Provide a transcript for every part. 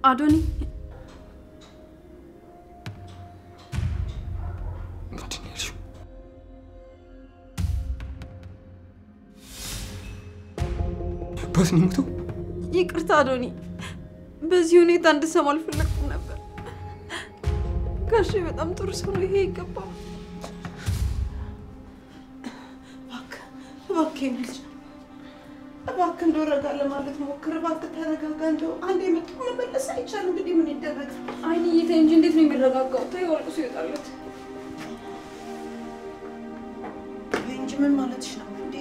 አዶኒ بس نمتو ይቅርታ አዶኒ በዚህ ሁኔታ እንድሰማ አልፈለኩም ነበር ጋሼ በጣም ጥሩ ሰው ነው ይሄ ይገባው እባክህ ልጅ እባክህ እንደረጋ ለማለት ሞክር እባክህ ተረጋጋ እንደው አንዴ መጥቶ መመለስ አይቻልም እንግዲህ ምን ይደረግ አይንዬ ተይ እንጂ እንዴት ነው የሚረጋጋው ተይ ወልቁ ይወጣለት እንጂ ምን ማለትሽ ነው እንዴ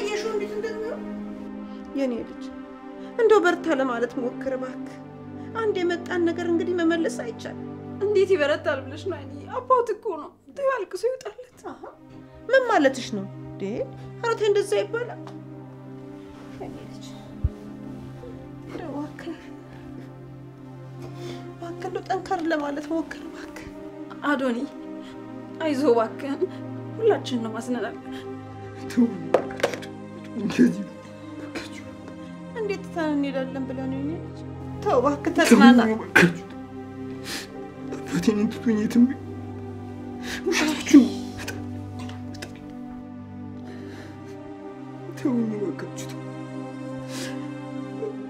አየሽው እንዴት እንደሚሆን የኔ ልጅ እንደው በርታ ለማለት ሞክር እባክህ አንዴ መጣን ነገር እንግዲህ መመለስ አይቻልም እንዴት ይበረታል ብለሽ ነው አይንዬ አባቱ እኮ ነው ተይ ወልቁ ይወጣለት ምን ማለትሽ ነው እንዴ አረተ እንደዛ ይባላል የኔ ልጅ እባክህ እንደው ጠንከር ለማለት ሞክር እባክህ አዶኒ አይዞህ እባክህ ሁላችንን ነው ማስነናል እንደዚህ እንዴት ታንኒላለን ብለን ነው ተው እባክህ ተጽናና አባቴን እንትቶኝ የትም ውሸታችሁ ተውኝ እባካችሁ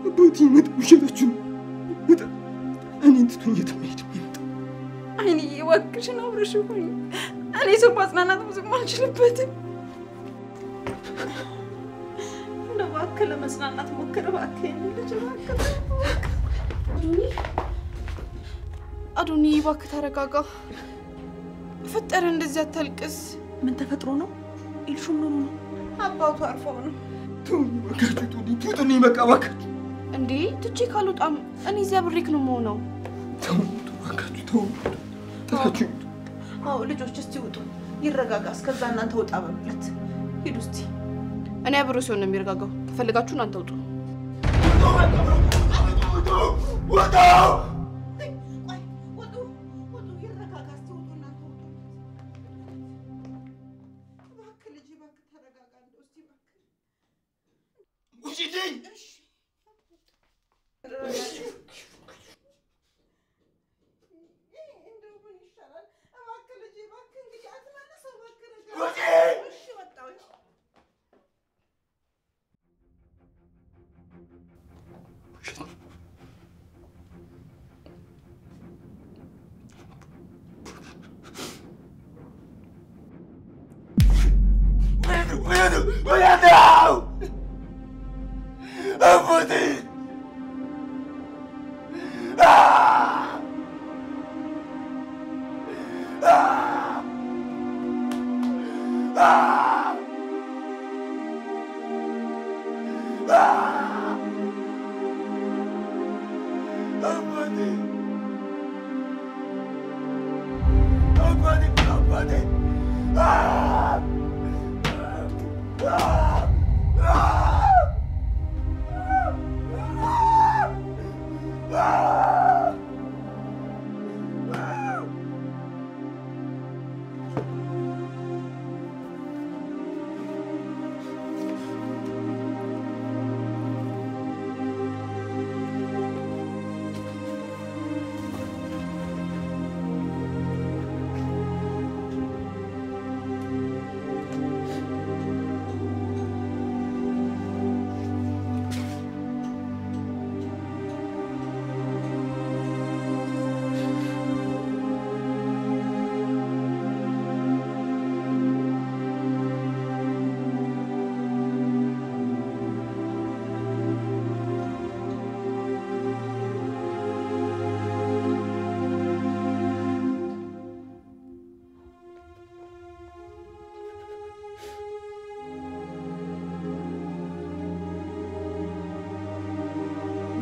አባቴ ውሸታችሁ እኔ እንትቶኝ የትም ሄድም አይንዬ እባክሽን አብረሽ ሁኚ እኔ ሰው ማጽናናት ብዙም አልችልበትም እባክህ ለመስናናት ሞክር እባክህ ልጅ እባክህ አዶኒ እባክህ ተረጋጋ ፈጠረ እንደዚህ አታልቅስ ምን ተፈጥሮ ነው ኢልሹም ነው አባቱ አርፈው ነው ተውኝ እባካችሁ ትውጡልኝ በቃ እባካችሁ እንዴ ትቼ ካልወጣም እኔ እዚያ ብሬክ ነው የምሆነው ተው እባካችሁ ተው አዎ ልጆች እስቲ ውጡ ይረጋጋ እስከዛ እናንተ ወጣ በሉለት ሂዱ እስቲ እኔ አብሮ ሲሆን ነው የሚረጋጋው ከፈልጋችሁ እናንተ ውጡ ወጣ ይረጋጋ እስቲ ውጡ እናንተ ውጡ እባክህ ልጅ እባክህ ተረጋጋ እንደው እስቲ እባክህ ውጪልኝ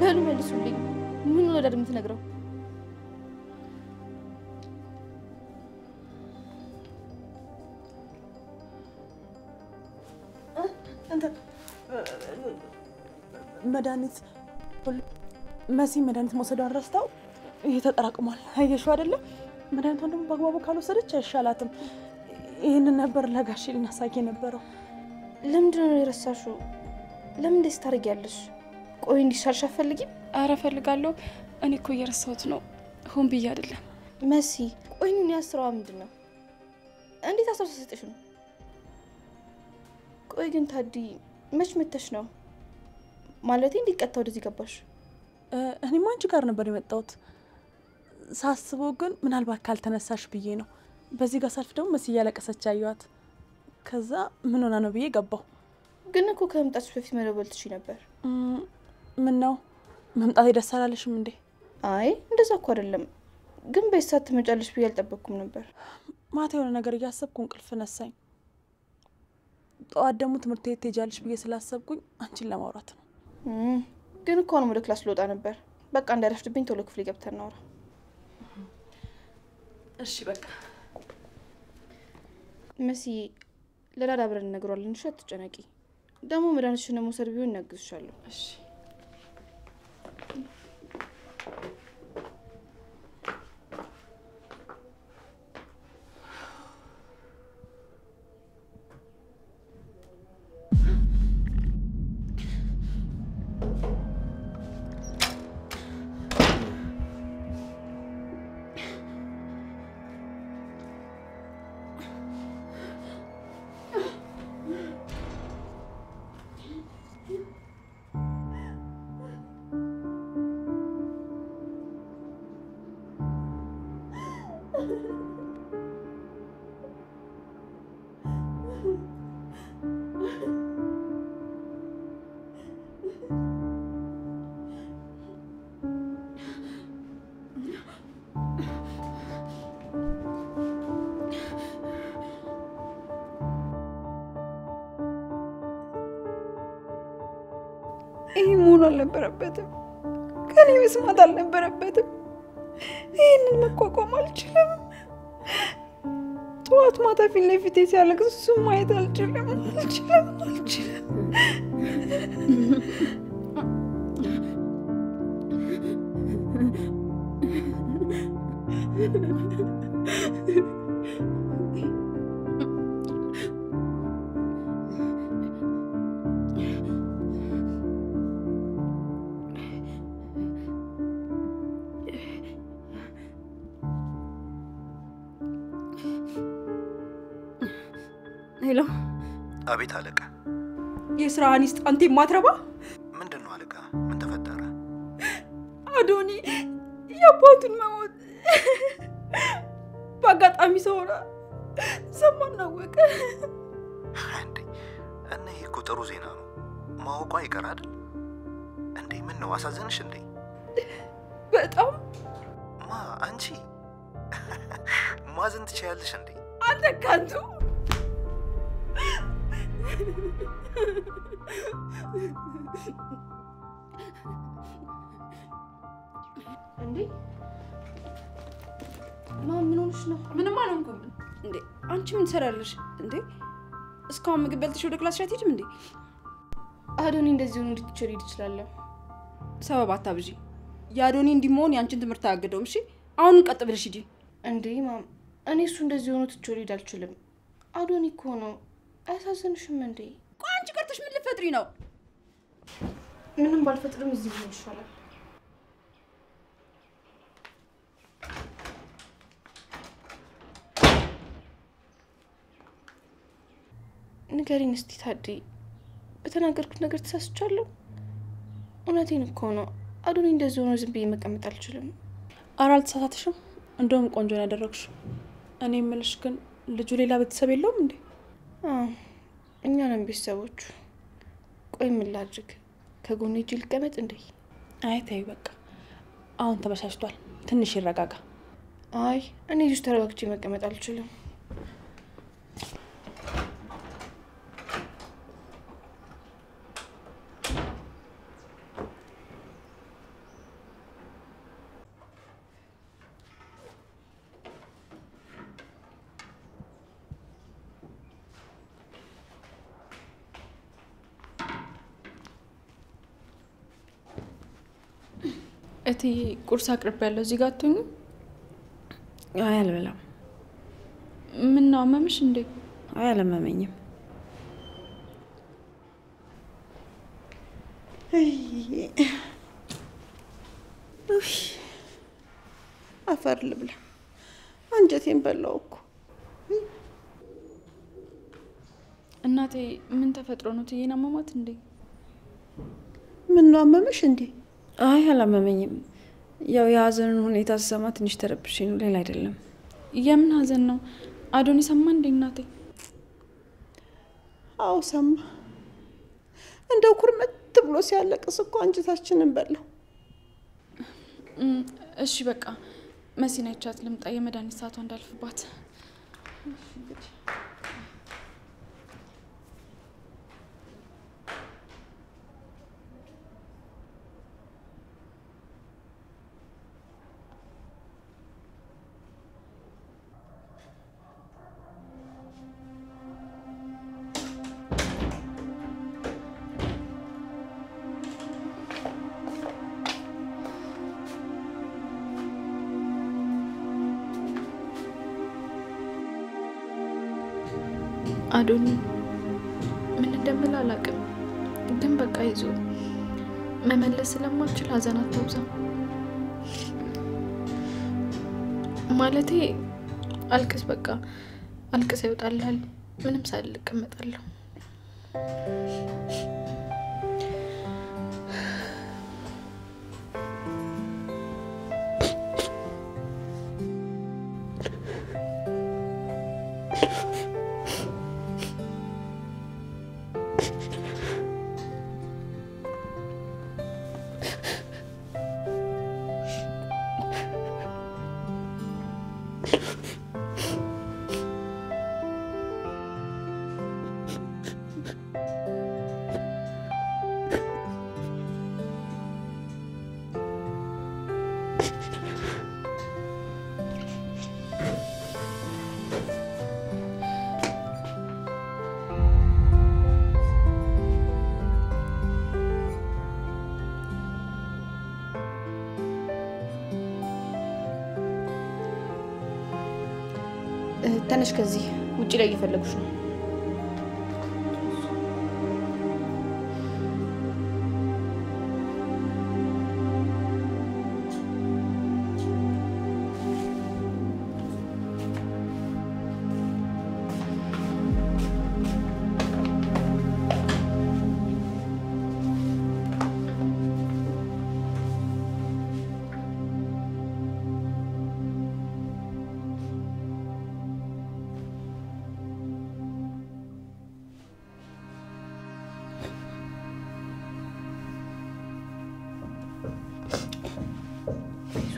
በሉ መልሱልኝ ምን ነው ለደም ትነግረው አንተ መድኃኒት መሲ መድኃኒት መውሰዷን ረስተው እየተጠራቅሟል አየሽው አይደለ መድኃኒቷን ደግሞ በአግባቡ ካልወሰደች አይሻላትም ይሄንን ነበር ለጋሼ ልናሳይ የነበረው ለምንድን ነው የረሳሽው ለምን ደስ ታርጊያለሽ ቆይ እንዲሻልሽ አትፈልጊም? አረ እፈልጋለሁ። እኔ እኮ እየረሳሁት ነው። ሆን ብዬ አይደለም። መሲ ቆይ ምን ያስራው ምንድነው? እንዴት አሳሰተሽ ነው? ቆይ ግን ታዲ መች መተሽ ነው? ማለቴ እንዲቀጣ ወደዚህ ገባሽ? እኔማ አንቺ ጋር ነበር የመጣሁት። ሳስበው ግን ምናልባት ካልተነሳሽ ብዬ ነው። በዚህ ጋር ሳልፍ ደግሞ መሲ እያለቀሰች አየኋት። ከዛ ምን ሆና ነው ብዬ ገባሁ። ግን እኮ ከመምጣትሽ በፊት መደወል ትችይ ነበር። ምን ነው መምጣቴ ደስ አላለሽም እንዴ? አይ እንደዛ እኮ አይደለም። ግን በሰዓት ትመጫለሽ ብዬ አልጠበቅኩም ነበር። ማታ የሆነ ነገር እያሰብኩ እንቅልፍ ነሳኝ። ጠዋት ደግሞ ትምህርት ቤት ትሄጃለሽ ብዬ ስላሰብኩኝ አንቺን ለማውራት ነው። ግን እኮ ነው ወደ ክላስ ልወጣ ነበር። በቃ እንዳይረፍድብኝ ቶሎ ክፍሌ ገብተን እናውራ። እሺ በቃ መሲ ለዳዳ አብረን እንነግረዋለን። እሺ አትጨነቂ። ደግሞ መድኃኒትሽን መውሰድ ቢሆን እናግዝሻለሁ። እሺ ይሄ መሆን አልነበረበትም። ከኔ መስማት አልነበረበትም። ይሄንን መቋቋም አልችልም። ጠዋት ማታ ፊት ለፊቴ ሲያለቅስ እሱን ማየት አልችልም። ሄሎ። አቤት አለቃ። የስራ አኒስት አንተ ማትረባ? ምንድነው አለቃ? ምን ተፈጠረ? አዶኒ የአባቱን መሞት በአጋጣሚ ሰውራ ሰማና ወቀ። እንዴ እኔ እኮ ጥሩ ዜና ነው። ማወቋ ይቀራል እንዴ? ምን ነው አሳዘንሽ እንዴ? በጣም አንቺ ማዘን ትችያለሽ እንዴ? አንተ ካንቱ እንዴ ምን ሆነሽ ነው? ምንም አልሆንኩም። እንዴ አንቺ ምን ትሰራለሽ እንዴ? እስካሁን ምግብ በልተሽ ወደ ክላስ አትሄጂም እንዴ? አዶኒ እንደዚህ ሆኖ እንድትችል ይችላል። ሰበብ አታብዢ። ያዶኒ እንዲሞን ያንቺን ትምህርት አያገደውም። እሺ አሁን ቀጥ ብለሽ ሂጂ። እንዴ ማም እኔ እሱ እንደዚህ ሆኖ ትችል አልችልም። አዶኒ እኮ ነው። አያሳዝንሽም እንዴ? ቆይ አንቺ ቀርተሽ ምን ልትፈጥሪ ነው? ምንም ባልፈጥርም እዚህ ሆነ ይሻላል። ንገሪኝ እስቲ ታዲ፣ በተናገርኩት ነገር ተሳስቻለሁ? እውነቴን እኮ ነው። አዶኒ እንደዚህ ሆኖ ዝም ብዬ መቀመጥ አልችልም። ኧረ አልተሳሳትሽም። እንደውም ቆንጆ ነው ያደረግሽው። እኔ የምልሽ ግን ልጁ ሌላ ቤተሰብ የለውም እንዴ? እኛ ነን ቤተሰቦቹ። ቆይ ምን ላድርግ? ከጎኔ እጅ ልቀመጥ እንዴ? አይ ተይ በቃ አሁን ተበሳጭቷል። ትንሽ ይረጋጋ። አይ እኔ እዚህ ተረጋግቼ መቀመጥ አልችልም። እቲ ቁርስ አቅርብ ያለው እዚህ ጋር አትሆኚ? አይ አልበላም። ምን ነው አመመሽ እንዴ? አይ አልመመኝም። አፈር ልብላ አንጀቴን በላው እኮ እናቴ ምን ተፈጥሮ ነው ትዬና ማማት እንዴ ምን ነው አመመሽ እንዴ አይ አላመመኝም ያው የሀዘኑን ሁኔታ ስሰማ ትንሽ ተረብሼ ነው ሌላ አይደለም የምን ሀዘን ነው አዶኒ ሰማ እንዴ እናቴ አው ሰማ እንደው ኩርመት ብሎ ሲያለቅስ እኮ አንጀታችንን በላው እሺ በቃ መሲና ይቻት ልምጣ የመድኃኒት ሰዓቷ እንዳልፍባት አዶኒ ምን እንደምል አላውቅም ግን በቃ ይዞ መመለስ ስለማልችል ሀዘን አታብዛ ማለቴ አልቅስ በቃ አልቅስ ይወጣልሃል ምንም ሳልልቅ እመጣለሁ ተነሽ ከዚህ ውጪ ላይ እየፈለጉሽ ነው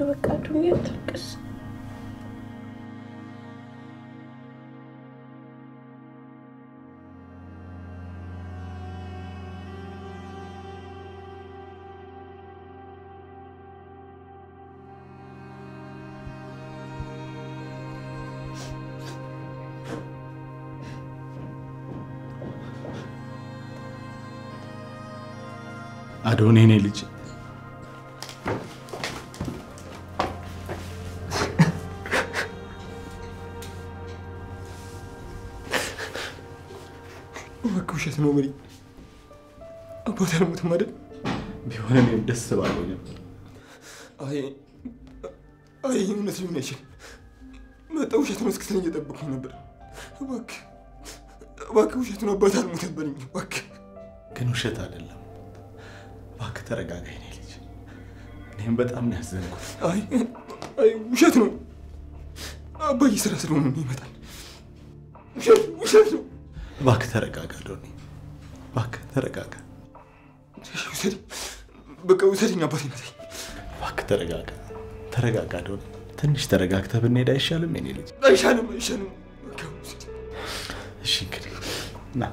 በቃ ዱንያ ተቀስ አዶኒ እኔ ልጅ ውሸት ነው መሪ አባቴ አልሞተም አይደል ቢሆን እኔም ደስ ባለው ነበር አይ እውነት ሊሆን አይችልም መጣ ውሸት ነው እስክትለኝ እየጠበቅኩ ነበር እባክህ ውሸት ነው አባቴ አልሞተም በለኝ እባክህ ግን ውሸት አይደለም እባክህ ተረጋጋ የኔ ልጅ እኔም በጣም ነው ያዘንኩት አይ ውሸት ነው አባዬ ስራ ስለሆነ ነው ይመጣል ውሸት ነው እባክህ ተረጋጋ አዶኒ እባክህ ተረጋጋ በቃ ውሰድኝ አባቴ መጣኝ እባክህ ተረጋጋ አዶኒ ትንሽ ተረጋግተህ ብንሄድ አይሻልም የኔ ልጅ አይሻልም እሺ እንግዲህ ና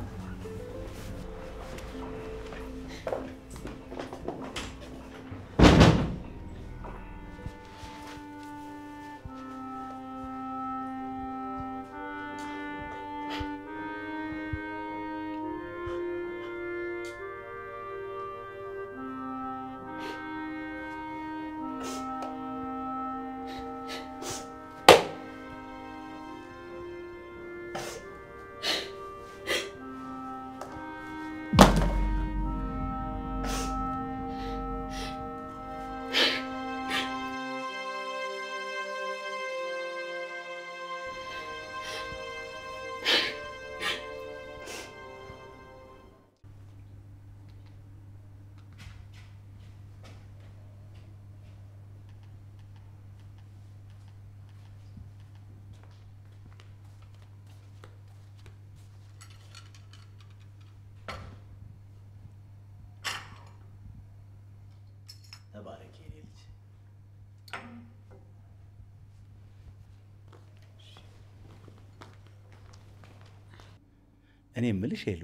እኔ እምልሽ ሄሉ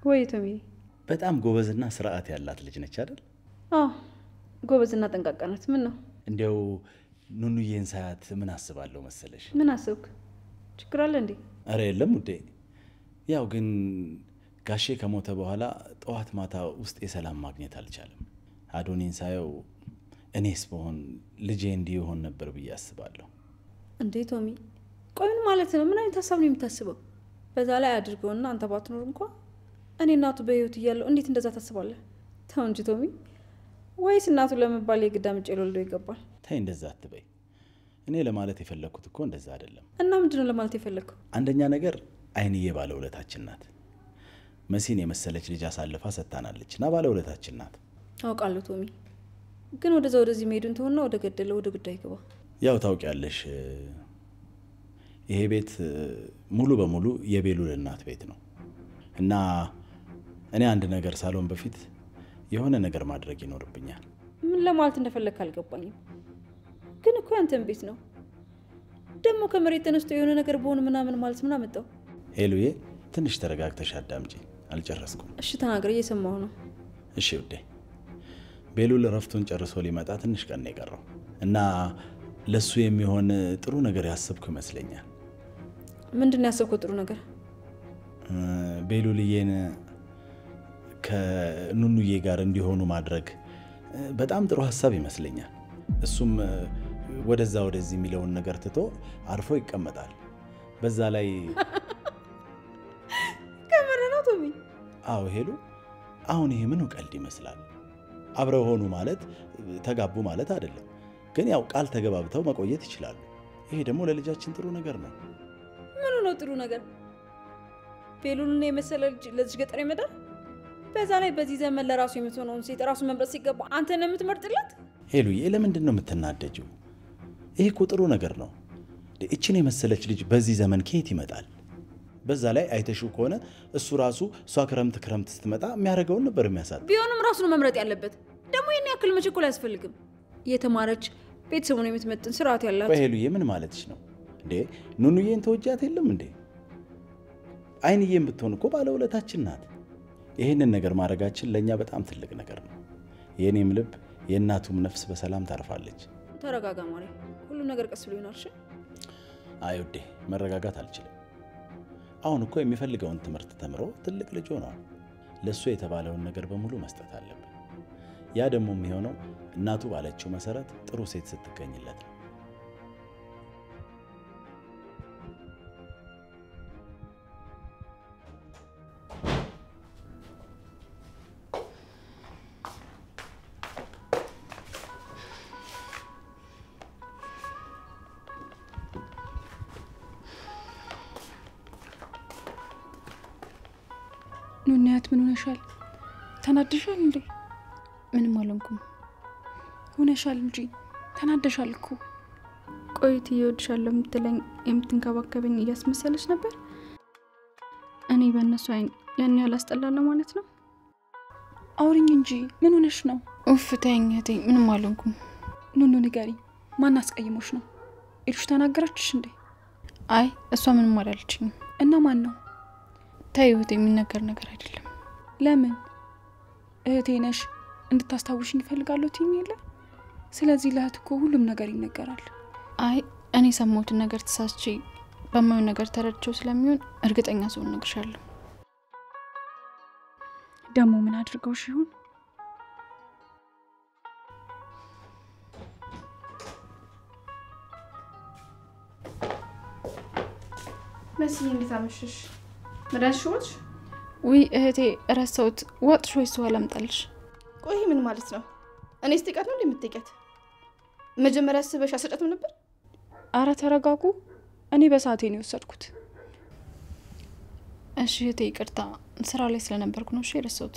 ወይ ቶሚ በጣም ጎበዝና ስርዓት ያላት ልጅ ነች አይደል? አዎ ጎበዝና ጠንቃቃ ናት። ምን ነው እንዴው ኑኑዬን ሳያት ምን አስባለሁ መሰለሽ? ምን አስብክ? ችግር አለ እንዴ? አረ የለም ውዴ። ያው ግን ጋሼ ከሞተ በኋላ ጠዋት ማታ ውስጥ የሰላም ማግኘት አልቻለም። አዶኒን ሳየው እኔስ በሆን ልጄ እንዲህ ይሆን ነበር ብዬ አስባለሁ። እንዴ ቶሚ ቆይ ምን ማለት ነው? ምን አይነት ሀሳብ ነው የምታስበው? በዛ ላይ አድርገውና አንተ ባትኖር እንኳን እኔ እናቱ በህይወት እያለሁ እንዴት እንደዛ ታስባለህ? ተው እንጂ ቶሚ። ወይስ እናቱ ለመባል የግድ አምጬ ልወልደው ይገባል? ተይ እንደዛ አትበይ። እኔ ለማለት የፈለኩት እኮ እንደዛ አይደለም። እና ምንድነው ለማለት የፈለከው? አንደኛ ነገር አይንዬ ባለውለታችን ናት። መሲን የመሰለች ልጅ አሳልፋ ሰጥታናለችና ባለውለታችን ናት። አውቃለሁ ቶሚ፣ ግን ወደዛ ወደዚህ መሄዱን ተውና ወደ ገደለው ወደ ጉዳይ ግባ። ያው ታውቂያለሽ ይሄ ቤት ሙሉ በሙሉ የቤሉል እናት ቤት ነው እና እኔ አንድ ነገር ሳልሆን በፊት የሆነ ነገር ማድረግ ይኖርብኛል። ምን ለማለት እንደፈለክ አልገባኝም። ግን እኮ ያንተን ቤት ነው ደግሞ ከመሬት ተነስቶ የሆነ ነገር በሆነ ምናምን ማለት ምን አመጣው? ሄሉዬ ትንሽ ተረጋግተሽ አዳምጪ። አልጨረስኩም። እሺ ተናገር፣ እየሰማሁ ነው። እሺ ውዴ፣ ቤሉል ረፍቱን ጨርሶ ሊመጣ ትንሽ ቀን ነው የቀረው እና ለሱ የሚሆን ጥሩ ነገር ያሰብኩ ይመስለኛል። ምንድነው ያሰብከው ጥሩ ነገር? ቤሉልዬን ከኑኑዬ ጋር እንዲሆኑ ማድረግ በጣም ጥሩ ሀሳብ ይመስለኛል። እሱም ወደዛ ወደዚህ የሚለውን ነገር ትቶ አርፎ ይቀመጣል። በዛ ላይ ከመረናው ቶሚ። አዎ ሄሉ፣ አሁን ይሄ ምን ቀልድ ይመስላል? አብረው ሆኑ ማለት ተጋቡ ማለት አይደለም። ግን ያው ቃል ተገባብተው መቆየት ይችላሉ። ይሄ ደግሞ ለልጃችን ጥሩ ነገር ነው። ምን ነው ጥሩ ነገር? ቤሉልን የመሰለ ልጅ ለዚህ ገጠር ይመጣል? በዛ ላይ በዚህ ዘመን ለራሱ የምትሆነውን ሴት ራሱ መምረጥ ሲገባ አንተ ነው የምትመርጥለት? ሄሉዬ ለምንድን ነው የምትናደጂው? ይሄ እኮ ጥሩ ነገር ነው። እቺን የመሰለች ልጅ በዚህ ዘመን ከየት ይመጣል? በዛ ላይ አይተሽው ከሆነ እሱ ራሱ እሷ ክረምት ስትመጣ የሚያደርገውን ነበር የሚያሳጥ። ቢሆንም ራሱ ነው መምረጥ ያለበት። ደግሞ የኔ ያክል መቸኮል አያስፈልግም። የተማረች ቤተሰቡን የምትመጥን ስርዓት ያላት። ሄሉዬ ምን ማለትሽ ነው እንዴ? ኑኑዬን ተወጃት የለም እንዴ? አይንዬን ብትሆን እኮ ባለውለታችን ናት። ይሄንን ነገር ማድረጋችን ለኛ በጣም ትልቅ ነገር ነው። የኔም ልብ የእናቱም ነፍስ በሰላም ታርፋለች። ተረጋጋ ማሪ፣ ሁሉም ነገር ቀስ ብሎ ይሆናል። እሺ አይ ውዴ፣ መረጋጋት አልችልም። አሁን እኮ የሚፈልገውን ትምህርት ተምሮ ትልቅ ልጅ ሆኗል። ለሱ የተባለውን ነገር በሙሉ መስጠት አለብን። ያ ደግሞ የሚሆነው እናቱ ባለችው መሰረት ጥሩ ሴት ስትገኝለት ነው። ኑንያት ምን ሆነሻል? ተናደሻል እንዴ? ምንም አልሆንኩም። ሆነሻል እንጂ ተናደሻል እኮ። ቆይት እየወድሻለሁ የምትለኝ የምትንከባከበኝ እያስመሰለች ነበር። እኔ በእነሱ አይን ያን ያህል አስጠላለሁ ማለት ነው? አውሪኝ እንጂ ምን ሆነሽ ነው? ኡፍ ተይኝ እህቴ፣ ምንም አልሆንኩም። ኑኑ ንገሪኝ፣ ማን አስቀይሞሽ ነው? ኢሉሽ ተናገረችሽ እንዴ? አይ እሷ ምንም አላለችኝም። እና ማን ነው? ተይው እህቴ፣ የሚነገር ነገር አይደለም። ለምን? እህቴ ነሽ እንድታስታውሽኝ እፈልጋለሁ ትይኝ የለ? ስለዚህ ለእህት እኮ ሁሉም ነገር ይነገራል። አይ እኔ ሰማሁትን ነገር ተሳስቼ በማየው ነገር ተረድቼው ስለሚሆን እርግጠኛ ሰው እነግርሻለሁ። ደግሞ ምን አድርገውሽ ይሁን? መስዬ እንዴት አመሸሽ? መዳንሽዎች? ውይ እህቴ ረሳሁት። ወጥሽ ወይስ ውሃ ላምጣልሽ? ቆይ ምን ማለት ነው? እኔ ስጥቃት ነው እንደምትጠይቀት? መጀመሪያ አስበሽ አሰጫትም ነበር? አረ ተረጋጉ። እኔ በሰዓቴ ነው የወሰድኩት። እሺ እህቴ ይቅርታ፣ ስራ ላይ ስለነበርኩ ነው። እሺ ረሳሁት።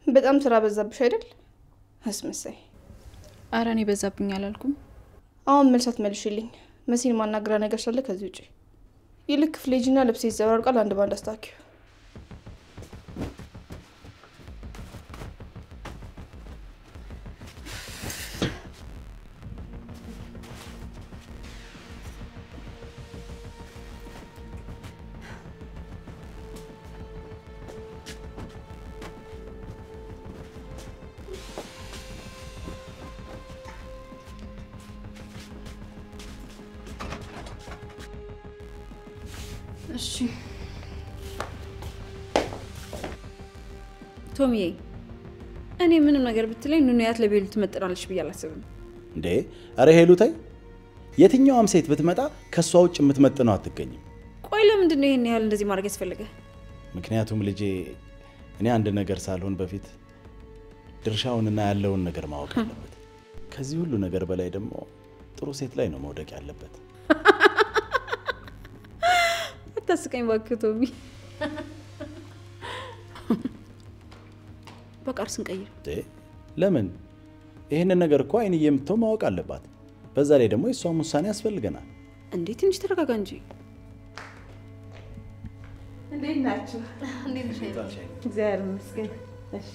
በጣም ስራ በዛብሽ አይደል? አስመሳይ። አረ እኔ በዛብኝ አላልኩም። አሁን መልሳት መልሽልኝ። መሲን ማናገራ ነገር ስላለ ከዚህ ውጪ ይልክ ፍሌጅና ልብስ ይዘራርቃል። አንድ ባንድ አስታኪው። እሺ ቶሚዬ፣ እኔ ምንም ነገር ብትለኝ ኑኑያት ለቤሉ ትመጥናለች ብዬ አላስብም። እንዴ አረ ሄሉ ታይ፣ የትኛውም ሴት ብትመጣ ከሷ ውጭ የምትመጥነው አትገኝም። ቆይ ለምንድን ነው ይሄን ያህል እንደዚህ ማድረግ ያስፈልገ? ምክንያቱም ልጄ እኔ አንድ ነገር ሳልሆን በፊት ድርሻውንና ያለውን ነገር ማወቅ አለበት። ከዚህ ሁሉ ነገር በላይ ደግሞ ጥሩ ሴት ላይ ነው መውደቅ ያለበት። አታስቀኝ እባክህ ቶሚ። በቃ እርስን ቀይር። ለምን? ይሄንን ነገር እኮ አይን የምትተው ማወቅ አለባት። በዛ ላይ ደግሞ የሷም ውሳኔ ያስፈልገናል። እንዴ ትንሽ ተረጋጋ እንጂ። እንዴት ናችሁ? እንዴት ነሽ? እግዚአብሔር ይመስገን። እሺ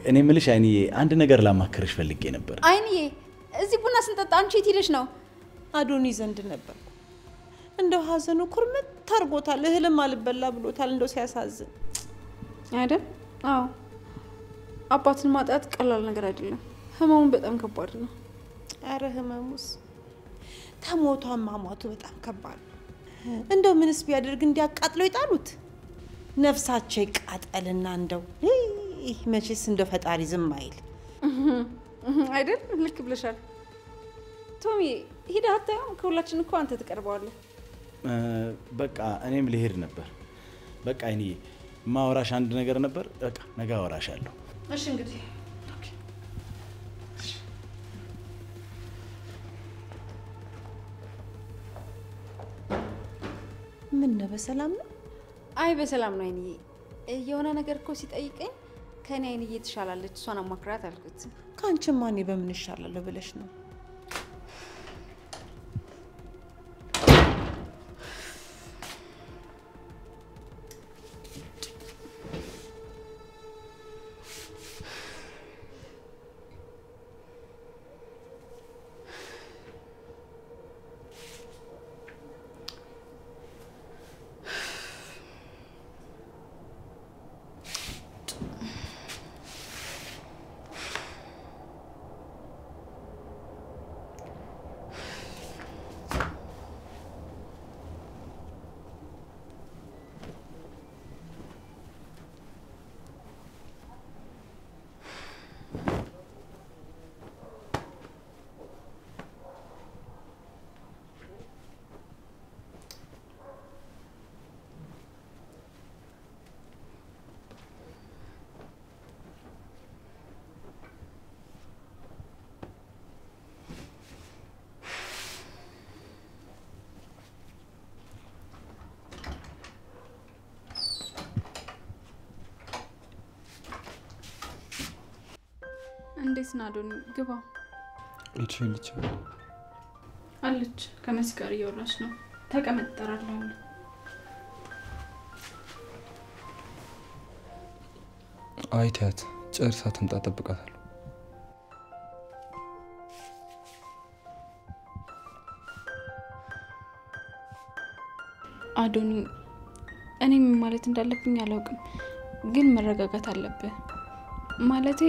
እኔ ምልሽ አይንዬ አንድ ነገር ላማክርሽ ፈልጌ ነበር። አይንዬ እዚህ ቡና ስንጠጣ አንቺ የት ሄደሽ ነው? አዶኒ ዘንድ ነበር። እንደው ሀዘኑ ኩርምት ታርጎታል። እህልም አልበላ ብሎታል። እንደው ሲያሳዝን አይደል? አዎ አባትን ማጣት ቀላል ነገር አይደለም። ህመሙን በጣም ከባድ ነው። አረ ህመሙስ ተሞቷ ማሟቱ በጣም ከባድ ነው። እንደው ምንስ ቢያደርግ እንዲያቃጥለው ይጣሉት። ነፍሳቸው ይቃጠልና እንደው መቼስ እንደው ፈጣሪ ዝም አይል አይደል? ልክ ብለሻል ቶሚ። ሂደህ አታየውም? ከሁላችን እኮ አንተ ትቀርበዋለህ። በቃ እኔም ልሄድ ነበር። በቃ እኔ ማወራሽ አንድ ነገር ነበር። በቃ ነገ አወራሻለሁ። እሺ እንግዲህ ምን ነው በሰላም ነው? አይ በሰላም ነው አይንዬ። የሆነ ነገር እኮ ሲጠይቀኝ ከኔ አይንዬ ትሻላለች እሷን አማክራት አልኩት። ካንቺማ እኔ በምን ይሻላለሁ ብለሽ ነው? እንዴት ነው አዶኒ? ግባ። እቺ ልጅ አለች ከመሲ ጋር እያወራች ነው። ተቀመጥ፣ እጠራለሁ። አይታት ጨርሳ ትምጣ፣ እጠብቃታለሁ። አዶኒ እኔ ምን ማለት እንዳለብኝ አላውቅም፣ ግን መረጋጋት አለብህ። ማለቴ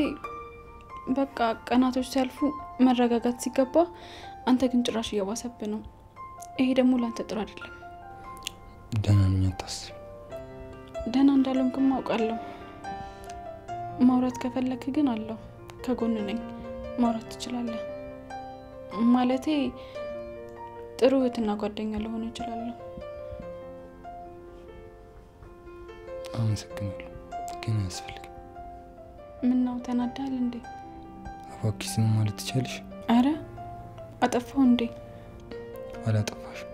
በቃ ቀናቶች ሲያልፉ መረጋጋት ሲገባ አንተ ግን ጭራሽ እየባሰብህ ነው። ይሄ ደግሞ ላንተ ጥሩ አይደለም። ደህና ነኝ አታስቢ። ደህና እንዳልሆንክም አውቃለሁ። ማውራት ከፈለክ ግን አለሁ፣ ከጎን ነኝ። ማውራት ትችላለህ። ማለቴ ጥሩ እህትና ጓደኛ ልሆን እችላለሁ። አመሰግናለሁ፣ ግን አያስፈልግም። ምነው ተናዳል እንዴ? እባክሽ ዝም ማለት ትችያለሽ? አረ አጠፋው እንዴ? አላጠፋሽም።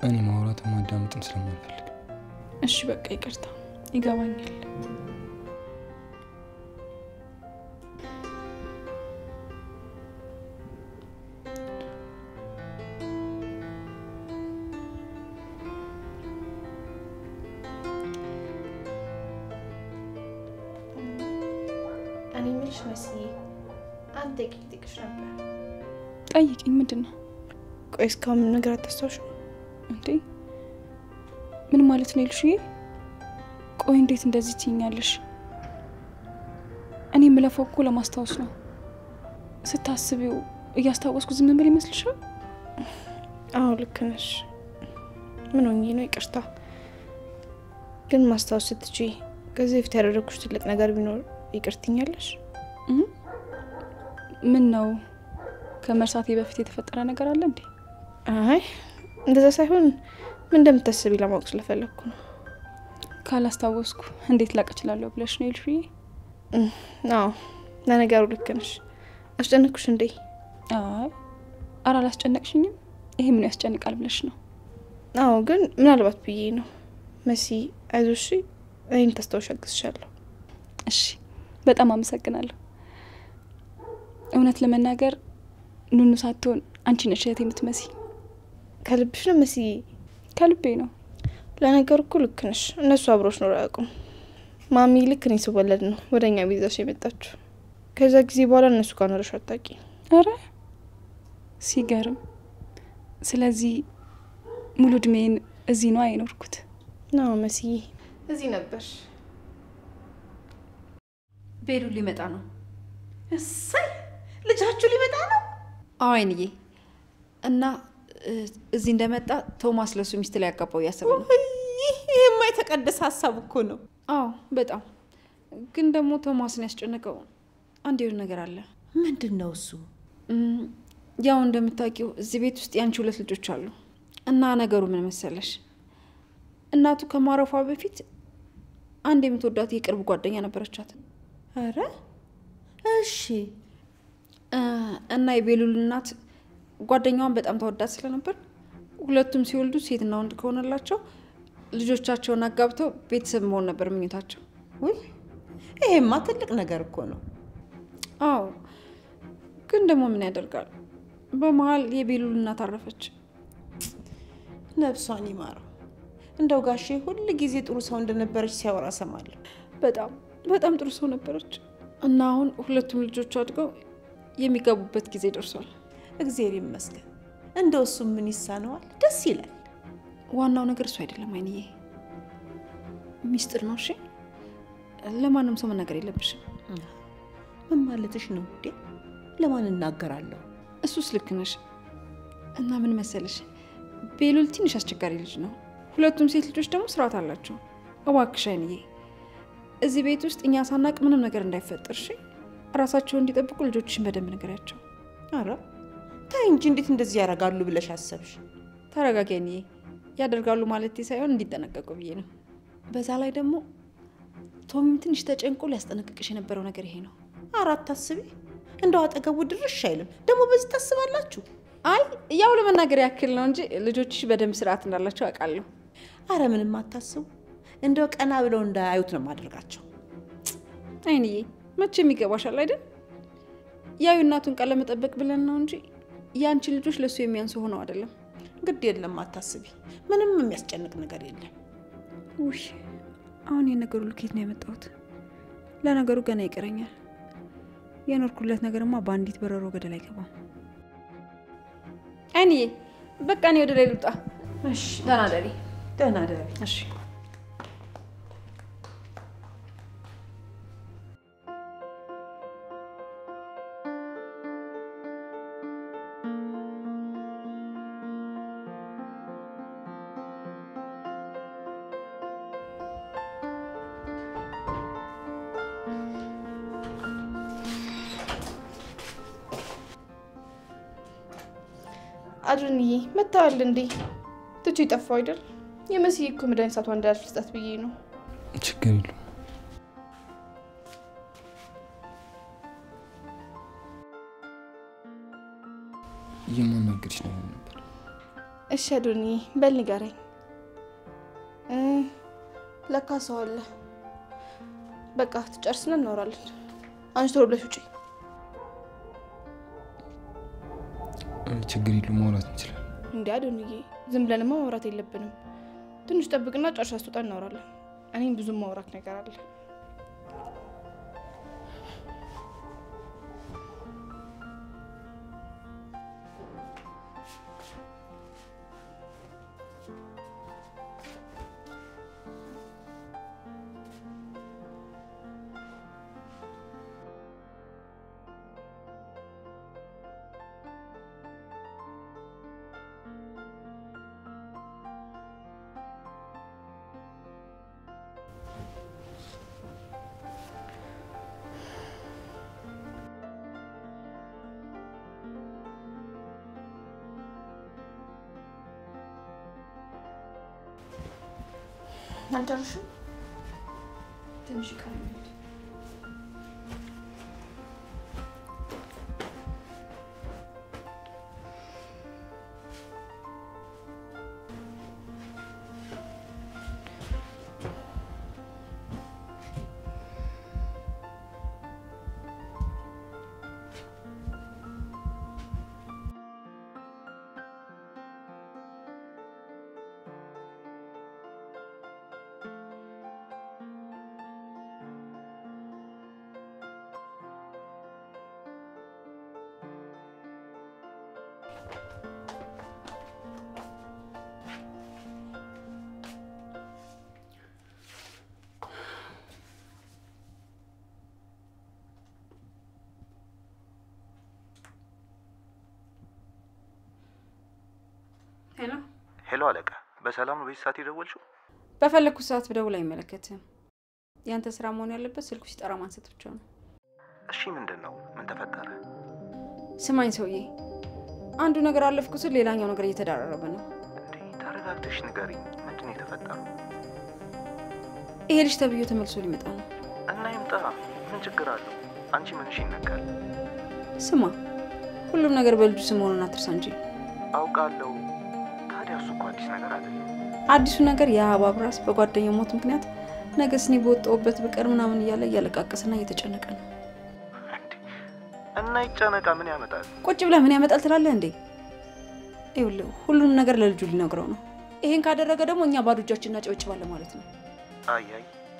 እኔ ማውራት ማዳመጥም ስለማልፈልግ። እሺ በቃ ይቅርታ፣ ይገባኛል። እኔ ምንሽ መስዬ አንተ ቂጥቅሽ ነበር። ጠይቂኝ። ምንድን ነው? ቆይ እስካሁን ምን ነገር አታስታውሽም እንዴ? ምን ማለት ነው ይልሽዬ? ቆይ እንዴት እንደዚህ ትይኛለሽ? እኔ የምለፈው እኮ ለማስታወስ ነው። ስታስቢው እያስታወስኩ ዝም ብል ይመስልሻል? አዎ ልክ ነሽ። ምን ሆኜ ነው? ይቅርታ። ግን ማስታወስ ስትችይ ከዚህ በፊት ያደረኩሽ ትልቅ ነገር ቢኖር ይቅርትኛለሽ? ምን ነው? ከመርሳቴ በፊት የተፈጠረ ነገር አለ እንዴ? አይ እንደዛ ሳይሆን ምን እንደምታስቢ ለማወቅ ስለፈለኩ ነው። ካላስታወስኩ እንዴት ላቅ እችላለሁ ብለሽ ነው ኤልፍዬ? አዎ ለነገሩ ልክ ነሽ። አስጨነቅኩሽ እንዴ? አይ አላስጨነቅሽኝም። ይሄ ምን ያስጨንቃል ብለሽ ነው? አዎ ግን ምናልባት ብዬ ነው። መሲ አይዞሽ፣ እኔን ታስታውሻለሁ። እሺ በጣም አመሰግናለሁ። እውነት ለመናገር ኑኑ ሳትሆን አንቺ ነሽ እህቴ የምትመሲ። ከልብሽ ነው መሲ? ከልቤ ነው። ለነገሩ እኮ ልክ ነሽ። እነሱ አብሮሽ ነው አያውቁም። ማሚ ልክ እኔ ስወለድ ነው ወደኛ ቤዛሽ የመጣችው። ከዛ ጊዜ በኋላ እነሱ ጋር ኖረሽ አታውቂ። አረ ሲገርም። ስለዚህ ሙሉ እድሜን እዚህ ነው አይኖርኩት? ነው መሲ እዚህ ነበር። ቤሉ ሊመጣ ነው። እሰይ ልጃችሁ ሊመጣ ነው? አዎ አይንዬ። እና እዚህ እንደመጣ ቶማስ ለሱ ሚስት ላይ ያጋባው ያሰበ ነው። ይሄማ የተቀደሰ ሀሳብ እኮ ነው። አዎ በጣም። ግን ደግሞ ቶማስን ያስጨነቀው አንድ የሆነ ነገር አለ። ምንድነው እሱ? ያው እንደምታውቂው እዚህ ቤት ውስጥ ያንቺ 2 ልጆች አሉ። እና ነገሩ ምን መሰለሽ? እናቱ ከማረፏ በፊት አንድ የምትወዳት የቅርብ ጓደኛ ነበረቻት። አረ እሺ። እና የቤሉል እናት ጓደኛዋን በጣም ተወዳት ስለነበር ሁለቱም ሲወልዱ ሴትና ወንድ ከሆነላቸው ልጆቻቸውን አጋብተው ቤተሰብ መሆን ነበር ምኞታቸው። ወይ ይሄማ ትልቅ ነገር እኮ ነው። አዎ ግን ደግሞ ምን ያደርጋል? በመሃል የቤሉል እናት አረፈች። ነፍሷን ይማረው። እንደው ጋሼ ሁሉ ጊዜ ጥሩ ሰው እንደነበረች ሲያወራ ሰማለሁ። በጣም ጥሩ ሰው ነበረች። እና አሁን ሁለቱም ልጆች አድገው የሚጋቡበት ጊዜ ደርሷል። እግዚአብሔር ይመስገን። እንደው እሱ ምን ይሳነዋል? ደስ ይላል። ዋናው ነገር እሱ አይደለም አይንዬ፣ ሚስጥር ነው። እሺ ለማንም ሰው መናገር የለብሽም። ምን ማለትሽ ነው እንዴ? ለማን እናገራለሁ? እሱስ ልክ ነሽ። እና ምን መሰለሽ ቤሉል ትንሽ አስቸጋሪ ልጅ ነው። ሁለቱም ሴት ልጆች ደግሞ ስርዓት አላቸው። እባክሽ አይንዬ እዚህ ቤት ውስጥ እኛ ሳናቅ ምንም ነገር እንዳይፈጠር እሺ? ራሳቸውን እንዲጠብቁ ልጆችሽን በደንብ ንገሪያቸው። አረ ታይ እንጂ እንዴት እንደዚህ ያደርጋሉ ብለሽ አሰብሽ? ተረጋጊ አይንዬ። ያደርጋሉ ማለት ሳይሆን እንዲጠነቀቁ ብዬ ነው። በዛ ላይ ደግሞ ቶሚ ትንሽ ተጨንቆ ሊያስጠነቅቅሽ የነበረው ነገር ይሄ ነው። አራት ታስቢ እንደው አጠገቡ ድርሽ አይልም። ደግሞ በዚህ ታስባላችሁ? አይ ያው ለመናገር ያክል ነው እንጂ ልጆችሽ በደንብ ስርዓት እንዳላቸው አውቃለሁ። አረ ምንም አታስቡ። እንደው ቀና ብለው እንዳያዩት ነው ማድረጋቸው። አይንዬ መቼም ይገባሻል አይደል? ያዩ እናቱን ቃል ለመጠበቅ ብለን ነው እንጂ ያንቺ ልጆች ለሱ የሚያንሱ ሆነው አይደለም። ግድ የለም አታስቢ። ምንም የሚያስጨንቅ ነገር የለም። ውይ አሁን የነገሩ ልኬት ነው ያመጣሁት። ለነገሩ ገና ይቀረኛል። የኖርኩለት ነገርማ በአንዲት በረሮ ገደል አይገባም። አይንዬ በቃ እኔ ወደ ላይ ልውጣ። እሺ ደህና ደሪ። ደህና ደሪ። እሺ አድርንዬ መታወል እንዴ? ትቹ ይጠፋው አይደል? የመሲ እኮ መድኃኒት ሳቷ እንዳልፍስጣት ብዬ ነው። ችግር የለውም። የማናገርሽ ነገር ነበር። እሺ አድርንዬ በል ንገረኝ። ለካ ሰው አለ። በቃ ትጨርስና እናወራለን። አንቺ ቶሎ ብለሽ ውጪ። ችግር የለውም ማውራት እንችላለን። እንዴ አድርንዬ ዝም ብለንማ ማውራት የለብንም። ትንሽ ጠብቅና ጨርሳ ስትወጣ እናወራለን። እኔም ብዙ ማውራት ነገር አለ። አልጨረስሽም? ትንሽ ይቀረኛል። ሄሎ አለቃ፣ በሰላም ነው በዚህ ሰዓት የደወልሽው? በፈለኩት ሰዓት ብደውል አይመለከትም። ያንተ ስራ መሆን ያለበት ስልኩ ሲጠራ ማንሳት ብቻ ነው። እሺ ምንድነው? ምን ተፈጠረ? ስማኝ ሰውዬ፣ አንዱ ነገር አለፍኩ ስል ሌላኛው ነገር እየተዳረረበ ነው። እንዴ ተረጋግተሽ ንገሪኝ፣ ምንድነው የተፈጠረው? ይሄ ልጅ ተብዮ ተመልሶ ሊመጣ ነው። እና ይምጣ፣ ምን ችግር አለው? አንቺ ምንሽ ይነካል? ስማ፣ ሁሉም ነገር በልጁ ስም መሆኑን አትርሳ እንጂ። አውቃለሁ። ታዲያ እሱ እኮ አዲስ ነገር አይደለም። አዲሱ ነገር የአባብ ራስ በጓደኛው ሞት ምክንያት ነገስ እኔ በወጣሁበት ብቀር ምናምን እያለ እያለቃቀሰና እየተጨነቀ ነው። እና ይጨነቃ፣ ምን ያመጣል? ቁጭ ብለህ ምን ያመጣል ትላለህ እንዴ? ይኸውልህ ሁሉንም ነገር ለልጁ ሊነግረው ነው። ይሄን ካደረገ ደግሞ እኛ ባዶ እጃችንን እናጨበጭባለን ማለት ነው። አይ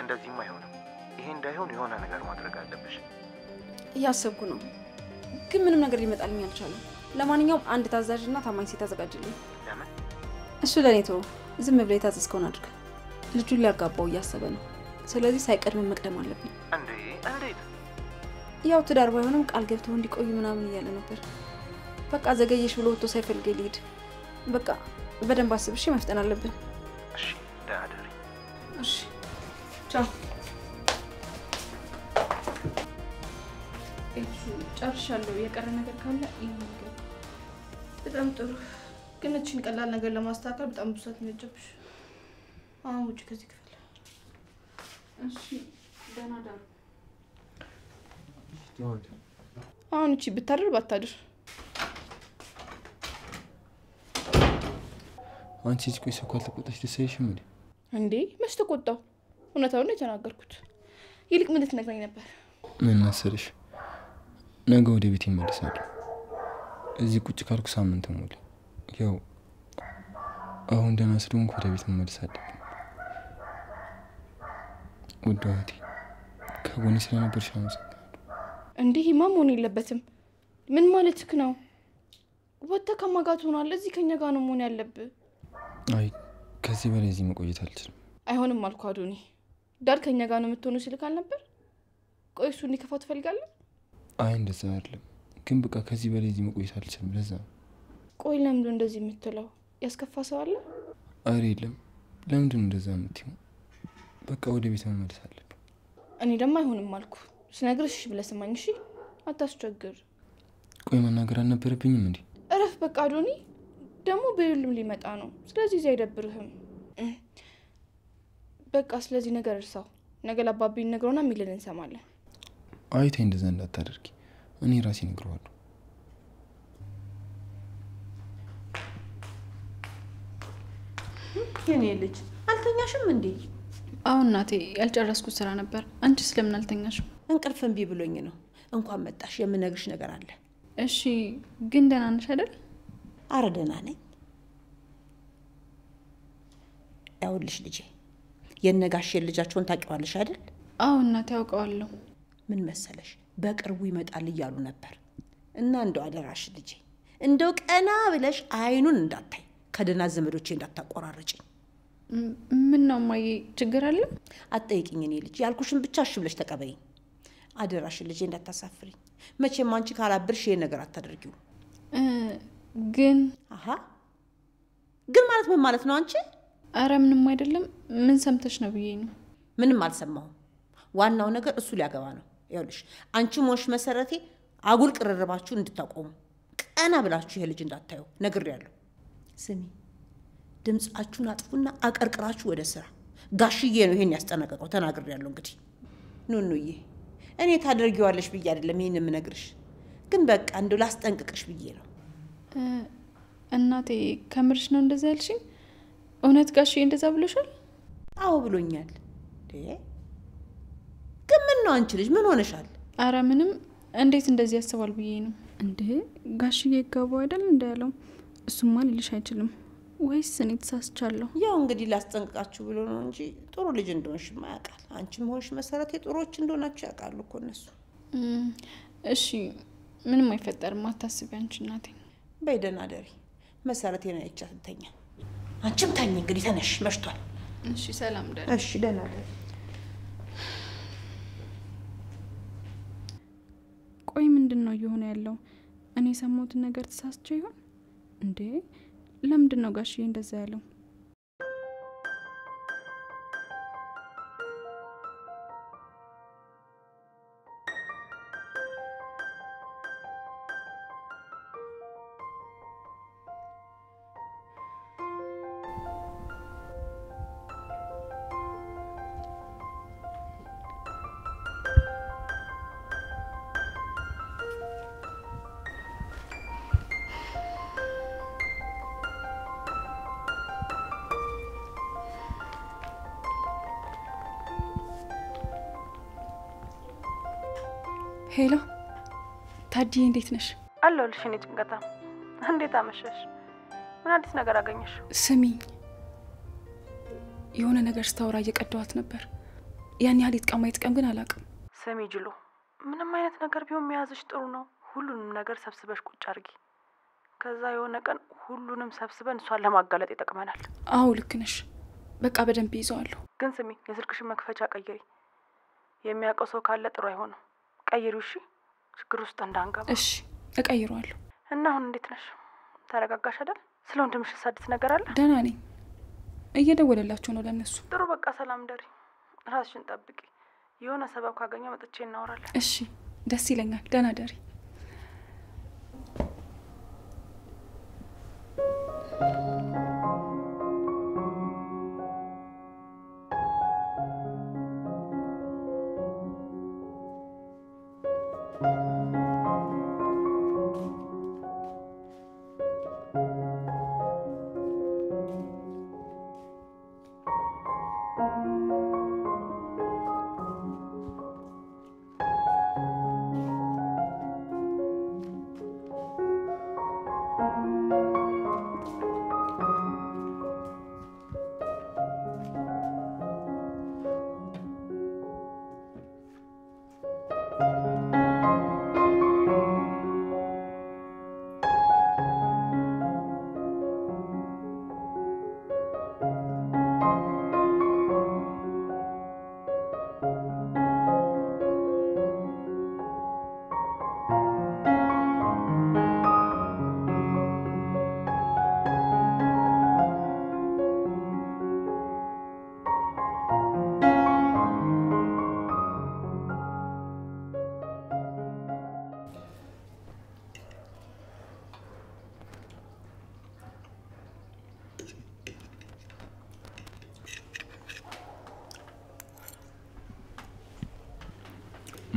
እንደዚህማ አይሆንም። ይሄ እንዳይሆን የሆነ ነገር ማድረግ አለብሽ። እያሰብኩ ነው፣ ግን ምንም ነገር ሊመጣልኝ አልቻለም። ለማንኛውም አንድ ታዛዥና ታማኝ ሴት አዘጋጅልኝ። ለምን? እሱ ለኔ ተው፣ ዝም ብለህ የታዘዝከውን አድርግ። ልጁን ሊያጋባው እያሰበ ነው። ስለዚህ ሳይቀድም መቅደም አለብኝ። እንዴ እንዴት? ያው ትዳር ባይሆንም ቃል ገብተው እንዲቆዩ ምናምን እያለ ነበር። በቃ ዘገየሽ ብሎ ወጥቶ ሳይፈልገኝ ልሂድ። በቃ በደንብ አስብ እሺ? መፍጠን አለብን። እሺ ደህና ደሪ። እሺ ቻው። ጨርሻለሁ። የቀረ ነገር ካለ ይነገር። በጣም ጥሩ። ግን እቺን ቀላል ነገር ለማስተካከል በጣም ብዙ ሰዓት የሚወጀብሽ። አሁን ውጭ ከዚህ ክፍል። እሺ ደህና ዳሩ። አሁን እቺ ብታድር ባታድር አንቺ እዚህ ቆይ ሰው ካልተቆጣሽ ደስ አይልሽም እንዴ? እንዴ መች ተቆጣው? እውነታውን ነው የተናገርኩት። ይልቅ ምን ልትነግረኝ ነበር? ምን መሰለሽ፣ ነገ ወደ ቤት እመለሳለሁ። እዚህ ቁጭ ካልኩ ሳምንት ሙሉ። ያው አሁን ደህና ስለሆንኩ ወደ ቤት መመለስ አለብኝ። ውድ እህቴ፣ ከጎኔ ስለነበርሽ አመሰግናለሁ። እንዲህማ መሆን የለበትም። ምን ማለትክ ነው? ወጥተህ ከማጋት ሆኗል። እዚህ ከኛ ጋር ነው መሆን ያለብህ። አይ ከዚህ በላይ እዚህ መቆየት አልችልም። አይሆንም አልኩ አዶኒ። ዳር ከኛ ጋር ነው የምትሆኑ ሲልክ አልነበር? ቆይ እሱ እንዲከፋው ትፈልጋለህ? አይ እንደዛ አይደለም፣ ግን በቃ ከዚህ በላይ እዚህ መቆየት አልችልም። ለዛ ቆይ ለምንድን እንደዚህ የምትለው? ያስከፋ ሰው አለ? አረ የለም። ለምንድን እንደዛ የምትይው? በቃ ወደ ቤት መመለስ አለብኝ። እኔ ደግሞ አይሆንም አልኩ። ስነግርሽ እሺ ብለህ ስማኝ እሺ? አታስቸግር። ቆይ መናገር አልነበረብኝም እንዴ? እረፍ በቃ አዶኒ። ደግሞ በይሉም ሊመጣ ነው። ስለዚህ እዚህ አይደብርህም። በቃ ስለዚህ ነገር እርሳው። ነገ ለአባቢ ነግሮና የሚልን እንሰማለን። አይ ተይ እንደዛ እንዳታደርጊ። እኔ ራሴ እነግረዋለሁ። የኔ ልጅ አልተኛሽም እንዴ? አሁን እናቴ ያልጨረስኩት ስራ ነበር። አንቺ ስለምን አልተኛሽም? እንቅልፍ እምቢ ብሎኝ ነው። እንኳን መጣሽ፣ የምነግርሽ ነገር አለ። እሺ ግን ደህና ነሽ አይደል? አረ ደህና ነኝ። ያውልሽ ልጄ፣ የነጋሽን ልጃቸውን ታውቂዋለሽ አይደል? አዎ እናቴ ያውቀዋለሁ። ምን መሰለሽ፣ በቅርቡ ይመጣል እያሉ ነበር እና እንደው አደራሽ ልጄ፣ እንደው ቀና ብለሽ አይኑን እንዳታይ፣ ከደህና ዘመዶቼ እንዳታቆራረጪ። ምን ነው ማዬ፣ ችግር አለ? አትጠይቂኝ እኔ ልጅ፣ ያልኩሽን ብቻ እሺ ብለሽ ተቀበይኝ። አደራሽ ልጄ፣ እንዳታሳፍሪኝ። መቼም አንቺ ካላብርሽ ይሄ ነገር አታደርጊው። ግን አሃ፣ ግን ማለት ምን ማለት ነው አንቺ? አረ ምንም አይደለም። ምን ሰምተሽ ነው ብዬ ነው። ምንም አልሰማሁም። ዋናው ነገር እሱ ሊያገባ ነው። ይኸውልሽ አንቺ ሞሽ መሰረቴ አጉል ቅርርባችሁን እንድታቆሙ፣ ቀና ብላችሁ ይሄ ልጅ እንዳታዩ ነግሬያለሁ። ስሚ፣ ድምጻችሁን አጥፉና አቀርቅራችሁ ወደ ስራ። ጋሽዬ ነው ይሄን ያስጠነቀቀው። ተናግሬያለሁ እንግዲህ ኑኑዬ እኔ ታደርጊዋለሽ ብዬ አይደለም ይሄን የምነግርሽ ግን በቃ እንደው ላስጠንቅቅሽ ብዬ ነው። እናቴ ከምርሽ ነው እንደዛ ያልሽኝ? እውነት ጋሽዬ እንደዛ ብሎሻል? አዎ ብሎኛል። ግን ምን ነው አንቺ ልጅ ምን ሆነሻል? አረ ምንም እንዴት እንደዚህ ያስባል ብዬ ነው። እንዴ ጋሽዬ ይገባው አይደል እንዳለው? እሱማ ልልሽ አይችልም ወይስ እኔ ተሳስቻለሁ? ያው እንግዲህ ላስጠንቅቃችሁ ብሎ ነው እንጂ ጥሩ ልጅ እንደሆንሽማ ያውቃል። አንቺም ሆንሽ መሰረቴ ጥሩዎች እንደሆናችሁ ያውቃሉ እኮ እነሱ። እሺ ምንም አይፈጠርም አታስቢ አንቺ እናቴ። በይ ደህና ደሪ። መሰረቴን አይቻት እንተኛ። አንቺም ተኝ እንግዲህ ተነሽ መሽቷል። እሺ ሰላም ደሪ። እሺ ደህና ደሪ። ቆይ ምንድነው እየሆነ ያለው? እኔ የሰማሁትን ነገር ተሳስቼ ይሆን እንዴ? ለምንድነው ጋሽዬ እንደዛ ያለው? ሄሎ ታዲያ እንዴት ነሽ? አለሁልሽ እኔ ጭንቀታ። እንዴት አመሸሽ? ምን አዲስ ነገር አገኘሽ? ስሚኝ የሆነ ነገር ስታወራ እየቀዳዋት ነበር። ያን ያህል ይጥቀም ግን አላውቅም። ስሚ ጅሎ ምንም አይነት ነገር ቢሆን መያዝሽ ጥሩ ነው። ሁሉንም ነገር ሰብስበሽ ቁጭ አድርጊ። ከዛ የሆነ ቀን ሁሉንም ሰብስበን እሷን ለማጋለጥ ይጠቅመናል። አዎ ልክ ነሽ። በቃ በደንብ ይዘዋለሁ። ግን ስሚ የስልክሽን መክፈቻ ቀይሪ። የሚያውቀው ሰው ካለ ጥሩ አይሆንም። ቀይሪው እሺ? ችግር ውስጥ እንዳንገባ። እሺ እቀይረዋለሁ። እና አሁን እንዴት ነሽ? ተረጋጋሽ አይደል? ስለ ወንድምሽ አዲስ ነገር አለ? ደህና ነኝ። እየደወለላችሁ ነው ለነሱ። ጥሩ በቃ ሰላም ደሪ። ራስሽን ጠብቂ። የሆነ ሰበብ ካገኘው መጥቼ እናወራለን። እሺ ደስ ይለኛል። ደህና ደሪ።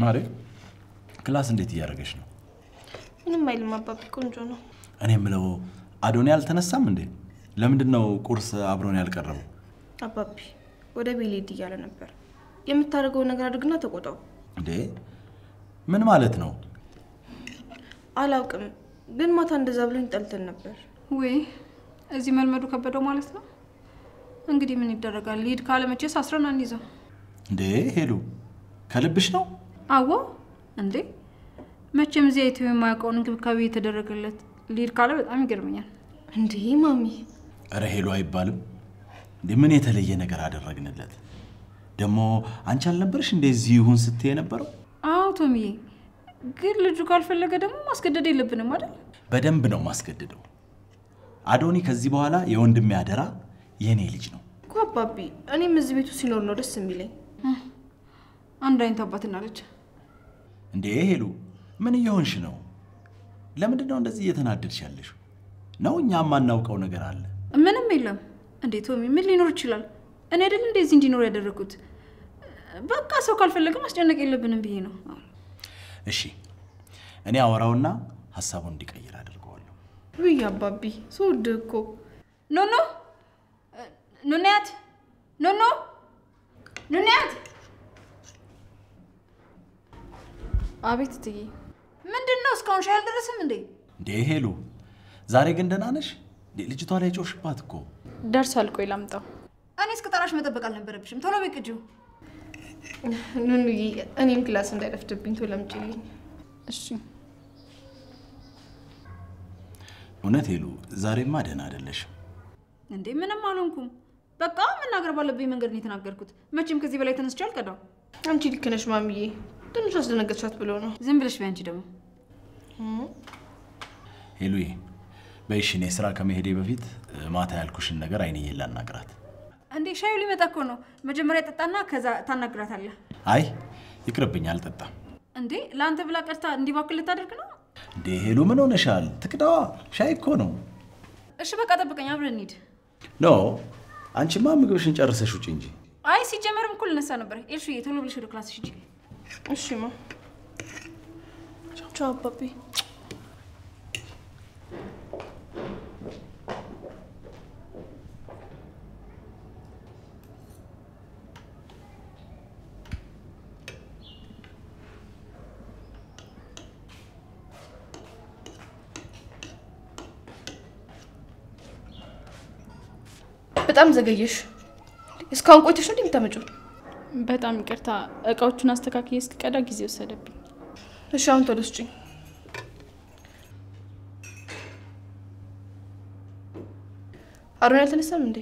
ማሬ ክላስ እንዴት እያደረገሽ ነው? ምንም አይልም አባቢ ቆንጆ ነው። እኔ የምለው አዶኒ አልተነሳም እንዴ? ለምንድነው ቁርስ አብሮን ያልቀረበው? አባቢ ወደ ቤሌድ እያለ ነበር። የምታደርገው ነገር አድርግና ተቆጣው። እንዴ ምን ማለት ነው? አላውቅም ግን ማታ እንደዛ ብሎኝ ጠልተን ነበር። ወይ እዚህ መልመዱ ከበደው ማለት ነው። እንግዲህ ምን ይደረጋል? ሊድ ካለ መቼስ አስረን አንይዘው። እንዴ ሄሉ ከልብሽ ነው? አዎ እንዴ መቼም እዚህ አይተው የማያውቀውን እንክብካቤ የተደረገለት ሊድ ካለ በጣም ይገርመኛል። እንዴ ማሚ አረ ሄሉ አይባልም። እንዴ ምን የተለየ ነገር አደረግንለት? ደሞ አንቺ አልነበርሽ እንደዚህ ይሁን ስትይ የነበረው? አዎ ቶሚዬ ግን ልጁ ካልፈለገ ደግሞ ማስገደድ የለብንም አይደል? በደንብ ነው ማስገደደው። አዶኒ ከዚህ በኋላ የወንድሜ አደራ የኔ ልጅ ነው እኮ አባቢ። እኔም እዚህ ቤቱ ሲኖር ነው ደስ የሚለኝ። አንድ አይነት አባትና ልጅ። እንዴ ሄሉ ምን እየሆንሽ ነው? ለምንድነው እንደዚህ እየተናደድሽ ያለሽ? ነው እኛ ማናውቀው ነገር አለ? ምንም የለም። እንዴ ቶሚ ምን ሊኖር ይችላል? እኔ አይደል እንደዚህ እንዲኖር ያደረኩት። በቃ ሰው ካልፈለገ ማስጨነቅ የለብንም ብዬ ነው። እሺ እኔ አወራውና ሐሳቡን እንዲቀይር አድርገዋለሁ። ውይ አባቢ ሶድ እኮ ኖ ኑናት ኖ ኑናት አቤት ትዬ ምንድነው እስካሁን ሻይ አልደረሰም እንዴ? ሄሉ ዛሬ ግን ደህና ነሽ? ልጅቷ ላይ ጮሽባት እኮ። ደርሷል። ቆይ ላምጣው። እኔ እስከ ጠራሽ መጠበቅ አልነበረብሽም። ቶሎ በይ ቅጂው። ኑኑዬ እኔም ክላስ እንዳይረፍድብኝ ቶሎ አምጪልኝ። እሺ። እውነት ሄሉ ዛሬማ ደህና አይደለሽም እንዴ? ምንም አልሆንኩም። በቃ መናገር ባለብኝ መንገድ ነው የተናገርኩት። መቼም ከዚህ በላይ ተነስቼ አልቀዳው። አንቺ ልክ ነሽ ማሚዬ። ትንሽ አስደነገጥሻት ብሎ ነው። ዝም ብለሽ በይ አንቺ ደግሞ። ሄሉዬ በይሽ እኔ ስራ ከመሄዴ በፊት ማታ ያልኩሽን ነገር አይንዬ ላናግራት። እንዴ ሻዩ ሊመጣ እኮ ነው። መጀመሪያ ጠጣና ከዛ ታናግራታለህ። አይ ይቅርብኝ አልጠጣም። እንዴ ለአንተ ብላ ቀርታ እንዲባክል ልታደርግ ነው እንዴ? ሄሉ ምን ሆነሻል? ትቅዳዋ ሻይ እኮ ነው። እሺ በቃ ጠብቀኝ፣ አብረን እንሂድ። ኖ አንቺማ ምግብሽን ጨርሰሽ ውጪ እንጂ። አይ ሲጀመርም እኮ ልነሳ ነበር። ኤልሹዬ ቶሎ ብለሽ ወደ ክላስሽ ሂጂ። እሺ ማ ቻው አባቢ። በጣም ዘገየሽ። እስካሁን ቆይተሽ ነው እንደምታመጪው? በጣም ይቅርታ እቃዎቹን አስተካክዬ እስክቀዳ ጊዜ ወሰደብኝ። እሺ አሁን ቶሎ ስጪኝ። አሮን አልተነሳም እንዴ?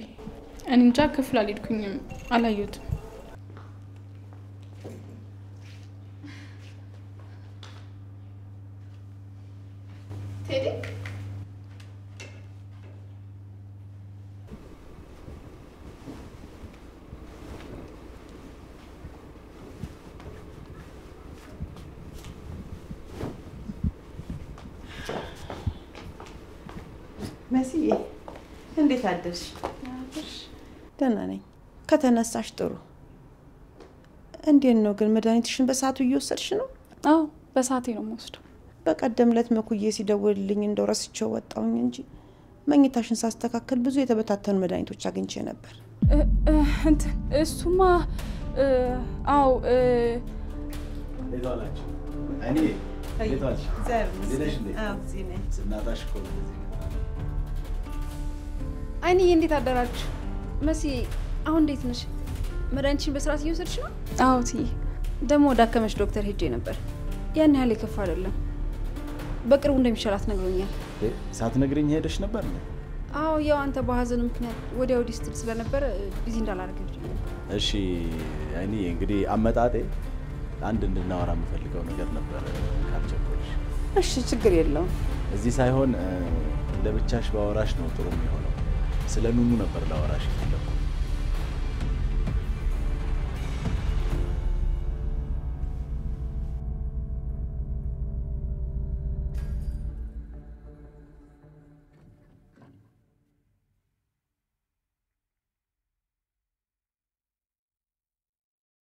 እኔ እንጃ ክፍል አልሄድኩኝም፣ አላየሁትም። ቴዲ መስዬ እንዴት አደርሽ? ደህና ነኝ። ከተነሳሽ ጥሩ። እንዴት ነው ግን መድኃኒትሽን በሰዓቱ እየወሰድሽ ነው? አዎ በሰዓቴ ነው የምወስደው። በቀደም ዕለት መኩዬ ሲደውልልኝ እንደው ረስቼው ወጣሁኝ እንጂ መኝታሽን ሳስተካከል ብዙ የተበታተኑ መድኃኒቶች አግኝቼ ነበር። እንትን እሱማ አዎ ሌላላችሁ እኔ ሌላችሁ ሌላሽ እንዴ? ስናታሽ እኮ አይኔ እንዴት አደራችሁ? መሲ አሁን እንዴት ነሽ? መድኃኒትሽን በስርዓት እየወሰድሽ ነው? አዎ ትዬ። ደግሞ ወደ አከመሽ ዶክተር ሄጄ ነበር። ያን ያህል የከፋ አይደለም። በቅርቡ እንደሚሻላት ነግሮኛል። ሳትነግሪኝ ሄደሽ ነበር ነው? አዎ ያው አንተ በሀዘኑ ምክንያት ወዲያ ወዲህ ስትል ስለነበረ ቢዚ እንዳላረገች። እሺ አይኔ እንግዲህ አመጣጤ አንድ እንድናወራ የምፈልገው ነገር ነበር ካልቸኮልሽ። እሺ ችግር የለውም። እዚህ ሳይሆን ለብቻሽ ባወራሽ ነው ጥሩ የሚሆነው። ስለ ኑኑ ነበር ላወራሽ